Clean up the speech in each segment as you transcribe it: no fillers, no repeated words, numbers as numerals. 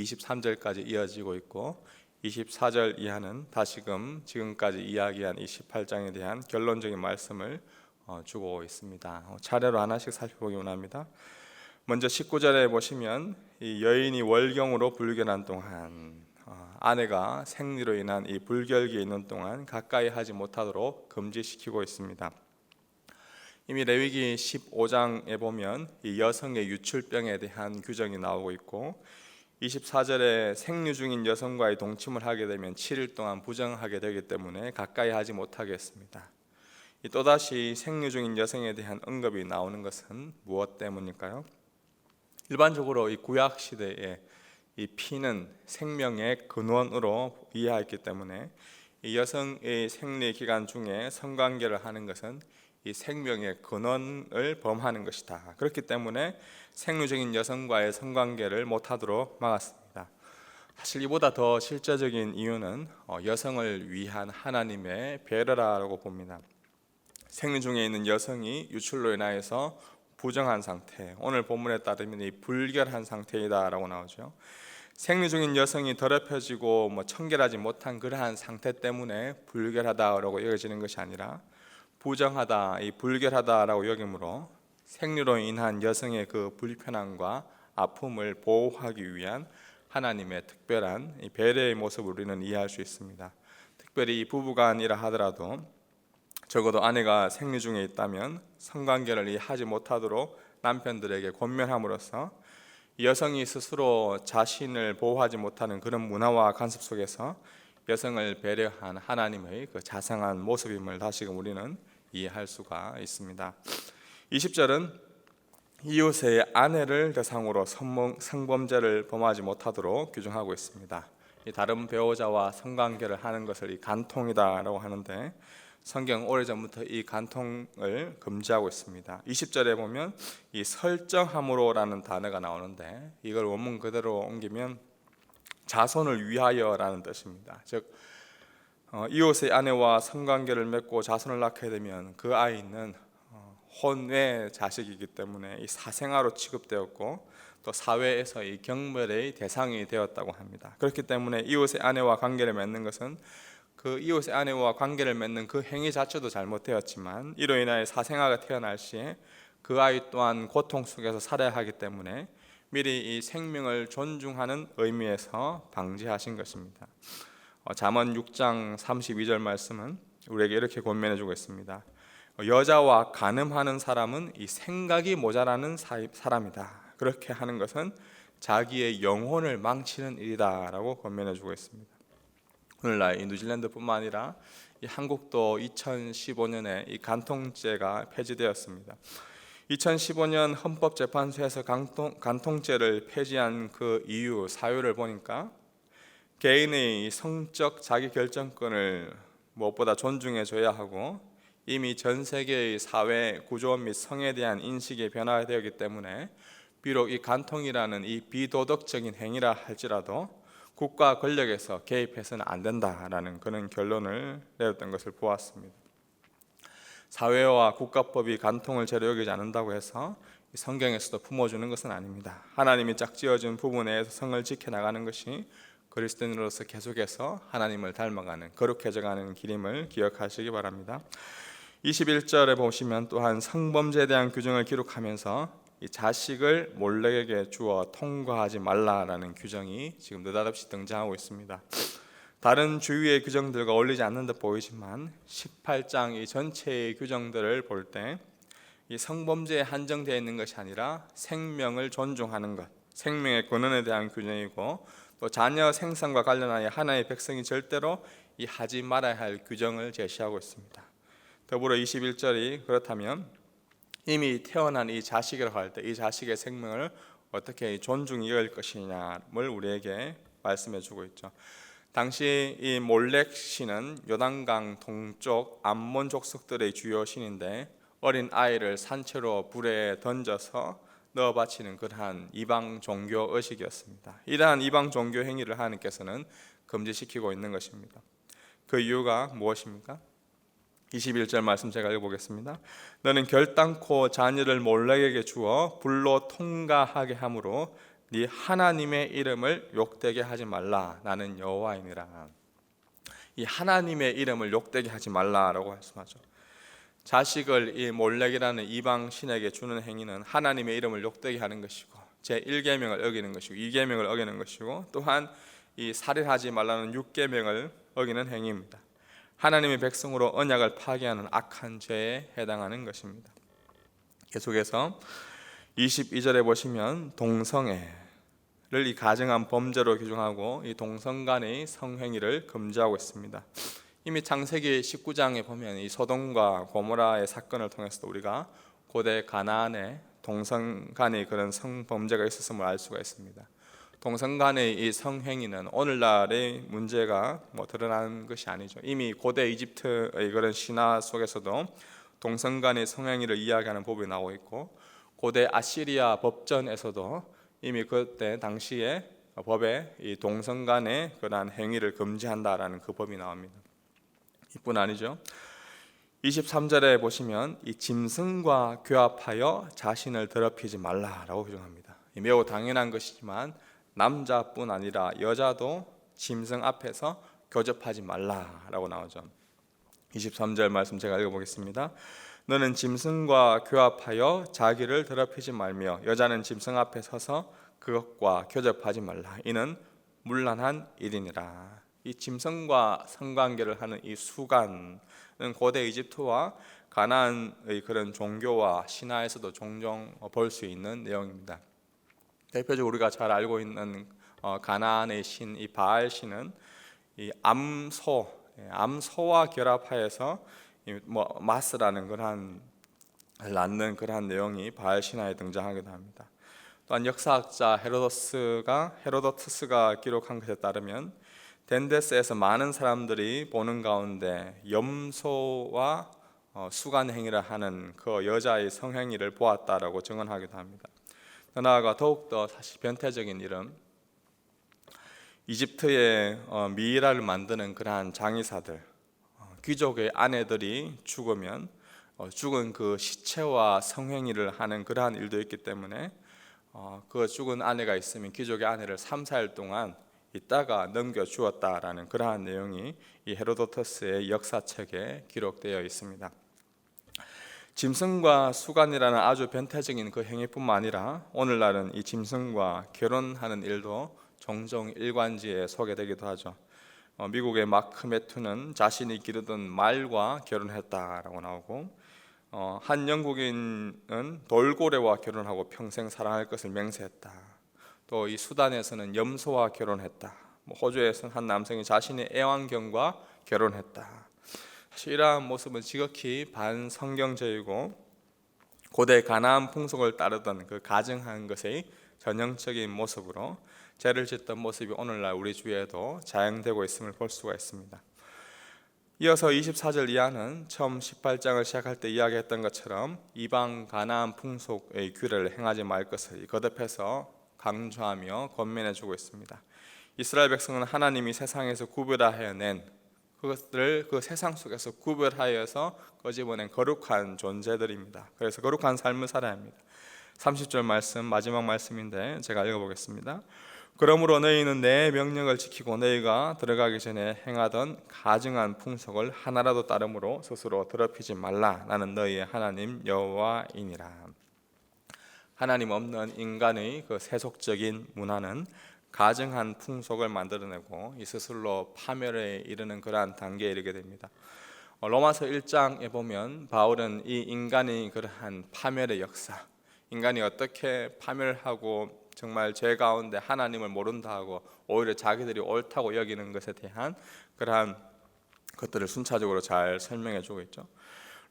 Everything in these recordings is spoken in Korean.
23절까지 이어지고 있고 24절 이하는 다시금 지금까지 이야기한 이 18장에 대한 결론적인 말씀을 주고 있습니다. 차례로 하나씩 살펴보기 원합니다. 먼저 19절에 보시면 이 여인이 월경으로 불결한 동안 아내가 생리로 인한 이 불결기에 있는 동안 가까이 하지 못하도록 금지시키고 있습니다. 이미 레위기 15장에 보면 이 여성의 유출병에 대한 규정이 나오고 있고 24절에 생리 중인 여성과의 동침을 하게 되면 7일 동안 부정하게 되기 때문에 가까이 하지 못하게 했습니다. 또다시 생리 중인 여성에 대한 언급이 나오는 것은 무엇 때문일까요? 일반적으로 이 구약 시대에 이 피는 생명의 근원으로 이해했기 때문에 이 여성의 생리 기간 중에 성관계를 하는 것은 이 생명의 근원을 범하는 것이다. 그렇기 때문에 생리 중인 여성과의 성관계를 못하도록 막았습니다. 사실 이보다 더 실제적인 이유는 여성을 위한 하나님의 배려라고 봅니다. 생리 중에 있는 여성이 유출로 인하여서 부정한 상태, 오늘 본문에 따르면 이 불결한 상태이다라고 나오죠. 생리 중인 여성이 더럽혀지고 청결하지 못한 그러한 상태 때문에 불결하다라고 여겨지는 것이 아니라 부정하다, 이 불결하다라고 여김으로 생리로 인한 여성의 그 불편함과 아픔을 보호하기 위한 하나님의 특별한 이 배려의 모습을 우리는 이해할 수 있습니다. 특별히 부부간이라 하더라도 적어도 아내가 생리 중에 있다면 성관계를 하지 못하도록 남편들에게 권면함으로써 여성이 스스로 자신을 보호하지 못하는 그런 문화와 관습 속에서 여성을 배려한 하나님의 그 자상한 모습임을 다시금 우리는 이해할 수가 있습니다. 20절은 이웃의 아내를 대상으로 성범죄를 범하지 못하도록 규정하고 있습니다. 다른 배우자와 성관계를 하는 것을 이 간통이다라고 하는데 성경 오래전부터 이 간통을 금지하고 있습니다. 20절에 보면 이 설정함으로라는 단어가 나오는데 이걸 원문 그대로 옮기면 자손을 위하여라는 뜻입니다. 즉 이웃의 아내와 성관계를 맺고 자손을 낳게 되면 그 아이는 혼외 자식이기 때문에 이 사생아로 취급되었고 또 사회에서 이 경멸의 대상이 되었다고 합니다. 그렇기 때문에 이웃의 아내와 관계를 맺는 것은 그 이웃의 아내와 관계를 맺는 그 행위 자체도 잘못되었지만 이로 인하여 사생아가 태어날 시에 그 아이 또한 고통 속에서 살아야 하기 때문에 미리 이 생명을 존중하는 의미에서 방지하신 것입니다. 잠언 6장 32절 말씀은 우리에게 이렇게 권면해 주고 있습니다. 여자와 간음하는 사람은 이 생각이 모자라는 사람이다. 그렇게 하는 것은 자기의 영혼을 망치는 일이다 라고 권면해 주고 있습니다. 오늘날 이 뉴질랜드뿐만 아니라 이 한국도 2015년에 이 간통죄가 폐지되었습니다. 2015년 헌법재판소에서 간통죄를 폐지한 그 이유, 사유를 보니까 개인의 성적 자기결정권을 무엇보다 존중해줘야 하고 이미 전 세계의 사회 구조 및 성에 대한 인식이 변화되었기 때문에 비록 이 간통이라는 이 비도덕적인 행위라 할지라도 국가 권력에서 개입해서는 안 된다라는 그런 결론을 내렸던 것을 보았습니다. 사회와 국가법이 간통을 죄로 여기지 않는다고 해서 성경에서도 품어주는 것은 아닙니다. 하나님이 짝지어준 부분 내에서 성을 지켜나가는 것이 그리스도인으로서 계속해서 하나님을 닮아가는 거룩해져가는 길임을 기억하시기 바랍니다. 21절에 보시면 또한 성범죄에 대한 규정을 기록하면서 이 자식을 몰렉에게 주어 통과하지 말라라는 규정이 지금 느닷없이 등장하고 있습니다. 다른 주위의 규정들과 어울리지 않는 듯 보이지만 18장 이 전체의 규정들을 볼 때 이 성범죄에 한정되어 있는 것이 아니라 생명을 존중하는 것, 생명의 근원에 대한 규정이고 또 자녀 생산과 관련하여 하나의 백성이 절대로 이 하지 말아야 할 규정을 제시하고 있습니다. 더불어 21절이 그렇다면 이미 태어난 이 자식이라고 할 때 이 자식의 생명을 어떻게 존중히 여길 것이냐를 우리에게 말씀해 주고 있죠. 당시 이 몰렉 신은 요단강 동쪽 암몬 족속들의 주요 신인데 어린 아이를 산채로 불에 던져서 넣어 바치는 그러한 이방 종교 의식이었습니다. 이러한 이방 종교 행위를 하나님께서는 금지시키고 있는 것입니다. 그 이유가 무엇입니까? 21절 말씀 제가 읽어보겠습니다. 너는 결단코 자녀를 몰렉에게 주어 불로 통과하게 함으로 네 하나님의 이름을 욕되게 하지 말라. 나는 여호와이니라. 이 하나님의 이름을 욕되게 하지 말라라고 말씀하죠. 자식을 이 몰렉이라는 이방 신에게 주는 행위는 하나님의 이름을 욕되게 하는 것이고, 제 1계명을 어기는 것이고 2계명을 어기는 것이고, 또한 이 살인하지 말라는 6계명을 어기는 행위입니다. 하나님의 백성으로 언약을 파괴하는 악한 죄에 해당하는 것입니다. 계속해서 22절에 보시면 동성애를 이 가증한 범죄로 규정하고 이 동성 간의 성행위를 금지하고 있습니다. 이미 창세기 19장에 보면 이 소돔과 고모라의 사건을 통해서도 우리가 고대 가나안에 동성 간의 그런 성범죄가 있었음을 알 수가 있습니다. 동성 간의 이 성행위는 오늘날의 문제가 드러난 것이 아니죠. 이미 고대 이집트의 그런 신화 속에서도 동성 간의 성행위를 이야기하는 법이 나오고 있고, 고대 아시리아 법전에서도 이미 그때 당시에 법에 이 동성 간의 그러한 행위를 금지한다라는 그 법이 나옵니다. 이뿐 아니죠. 23절에 보시면 이 짐승과 교합하여 자신을 더럽히지 말라라고 규정합니다. 매우 당연한 것이지만 남자뿐 아니라 여자도 짐승 앞에서 교접하지 말라라고 나오죠. 23절 말씀 제가 읽어보겠습니다. 너는 짐승과 교합하여 자기를 더럽히지 말며 여자는 짐승 앞에 서서 그것과 교접하지 말라. 이는 문란한 일이니라. 이 짐승과 성관계를 하는 이 수간은 고대 이집트와 가나안의 그런 종교와 신화에서도 종종 볼 수 있는 내용입니다. 대표적으로 우리가 잘 알고 있는 가나안의 신, 이 바알 신은 이 암소와 결합하여서 마스라는 그러한 낳는 그러한 내용이 바알 신화에 등장하기도 합니다. 또한 역사학자 헤로도투스가 기록한 것에 따르면 덴데스에서 많은 사람들이 보는 가운데 염소와 수간 행위를 하는 그 여자의 성행위를 보았다라고 증언하기도 합니다. 나아가 더욱더 사실 변태적인 일은 이집트의 미이라를 만드는 그러한 장의사들, 귀족의 아내들이 죽으면 죽은 그 시체와 성행위를 하는 그러한 일도 있기 때문에 그 죽은 아내가 있으면 귀족의 아내를 3, 4일 동안 있다가 넘겨 주었다라는 그러한 내용이 이 헤로도토스의 역사책에 기록되어 있습니다. 짐승과 수간이라는 아주 변태적인 그 행위뿐만 아니라 오늘날은 이 짐승과 결혼하는 일도 종종 일관지에 소개되기도 하죠. 미국의 마크 매튜는 자신이 기르던 말과 결혼했다라고 나오고, 한 영국인은 돌고래와 결혼하고 평생 사랑할 것을 맹세했다. 또 이 수단에서는 염소와 결혼했다. 호주에서는 한 남성이 자신의 애완견과 결혼했다. 사실 이러한 모습은 지극히 반성경적이고 고대 가나안 풍속을 따르던 그 가증한 것의 전형적인 모습으로 죄를 짓던 모습이 오늘날 우리 주위에도 자행되고 있음을 볼 수가 있습니다. 이어서 24절 이하는 처음 18장을 시작할 때 이야기했던 것처럼 이방 가나안 풍속의 규례를 행하지 말 것을 거듭해서 강조하며 권면해주고 있습니다. 이스라엘 백성은 하나님이 세상에서 구별하여 낸 그것들을 그 세상 속에서 구별하여서 끄집어낸 거룩한 존재들입니다. 그래서 거룩한 삶을 살아야 합니다. 30절 말씀, 마지막 말씀인데 제가 읽어보겠습니다. 그러므로 너희는 내 명령을 지키고 너희가 들어가기 전에 행하던 가증한 풍속을 하나라도 따름으로 스스로 더럽히지 말라. 나는 너희의 하나님 여호와이니라. 하나님 없는 인간의 그 세속적인 문화는 가증한 풍속을 만들어내고 이 스스로 파멸에 이르는 그러한 단계에 이르게 됩니다. 로마서 1장에 보면 바울은 이 인간의 그러한 파멸의 역사, 인간이 어떻게 파멸하고 정말 죄 가운데 하나님을 모른다 하고 오히려 자기들이 옳다고 여기는 것에 대한 그러한 것들을 순차적으로 잘 설명해 주고 있죠.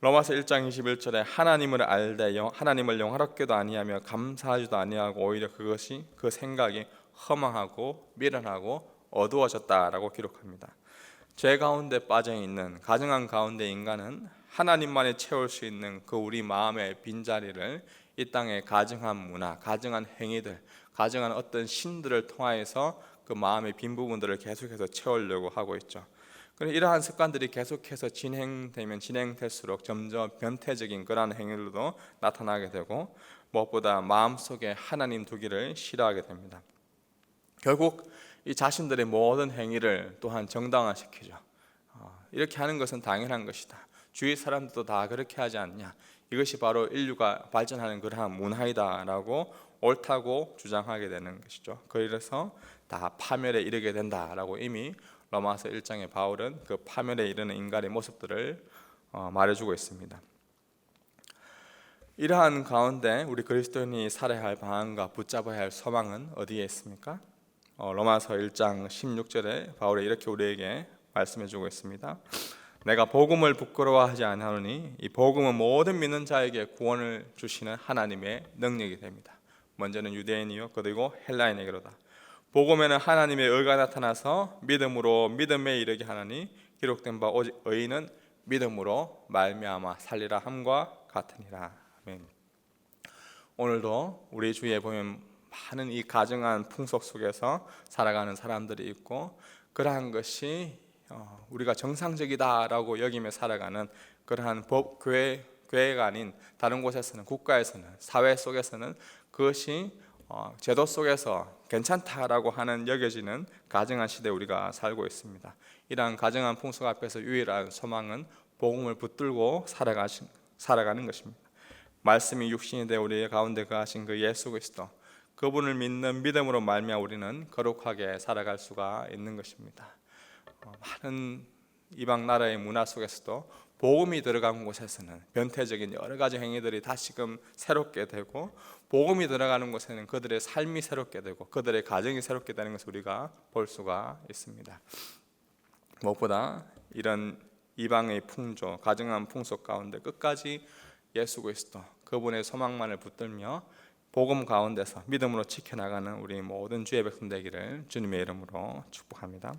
로마서 1장 21절에 하나님을 알되 하나님을 영화롭게도 아니하며 감사하지도 아니하고 오히려 그것이 그 생각이 허망하고 미련하고 어두워졌다라고 기록합니다. 죄 가운데 빠져 있는 가증한 가운데 인간은 하나님만이 채울 수 있는 그 우리 마음의 빈자리를 이 땅의 가증한 문화, 가증한 행위들, 가증한 어떤 신들을 통하여서 그 마음의 빈 부분들을 계속해서 채우려고 하고 있죠. 그런데 이러한 습관들이 계속해서 진행될수록 점점 변태적인 그러한 행위로도 나타나게 되고 무엇보다 마음속에 하나님 두기를 싫어하게 됩니다. 결국 이 자신들의 모든 행위를 또한 정당화시키죠. 이렇게 하는 것은 당연한 것이다. 주위 사람들도 다 그렇게 하지 않냐. 이것이 바로 인류가 발전하는 그러한 문화이다라고 옳다고 주장하게 되는 것이죠. 그래서 다 파멸에 이르게 된다라고 이미 로마서 1장에 바울은 그 파멸에 이르는 인간의 모습들을 말해주고 있습니다. 이러한 가운데 우리 그리스도인이 살아야 할 방안과 붙잡아야 할 소망은 어디에 있습니까? 로마서 1장 16절에 바울이 이렇게 우리에게 말씀해주고 있습니다. 내가 복음을 부끄러워하지 아니하노니 이 복음은 모든 믿는 자에게 구원을 주시는 하나님의 능력이 됩니다. 먼저는 유대인이요 그리고 헬라인에게로다. 복음에는 하나님의 의가 나타나서 믿음으로 믿음에 이르게 하나니 기록된 바 오직 의인은 믿음으로 말미암아 살리라 함과 같으니라. 아멘. 오늘도 우리 주위에 보면 많은 이 가정한 풍속 속에서 살아가는 사람들이 있고 그러한 것이 우리가 정상적이다라고 여기며 살아가는 그러한 교회가 아닌 다른 곳에서는 국가에서는 사회 속에서는 그것이 제도 속에서 괜찮다라고 하는 여겨지는 가정한 시대에 우리가 살고 있습니다. 이러한 가정한 풍속 앞에서 유일한 소망은 복음을 붙들고 살아가는 것입니다. 말씀이 육신이 되어 우리 가운데 거하신 그 예수 그리스도 그분을 믿는 믿음으로 말미암아 우리는 거룩하게 살아갈 수가 있는 것입니다. 많은 이방 나라의 문화 속에서도 복음이 들어간 곳에서는 변태적인 여러 가지 행위들이 다시금 새롭게 되고 복음이 들어가는 곳에는 그들의 삶이 새롭게 되고 그들의 가정이 새롭게 되는 것을 우리가 볼 수가 있습니다. 무엇보다 이런 이방의 풍조, 가정한 풍속 가운데 끝까지 예수 그리스도 그분의 소망만을 붙들며 복음 가운데서 믿음으로 지켜나가는 우리 모든 주의 백성 되기를 주님의 이름으로 축복합니다.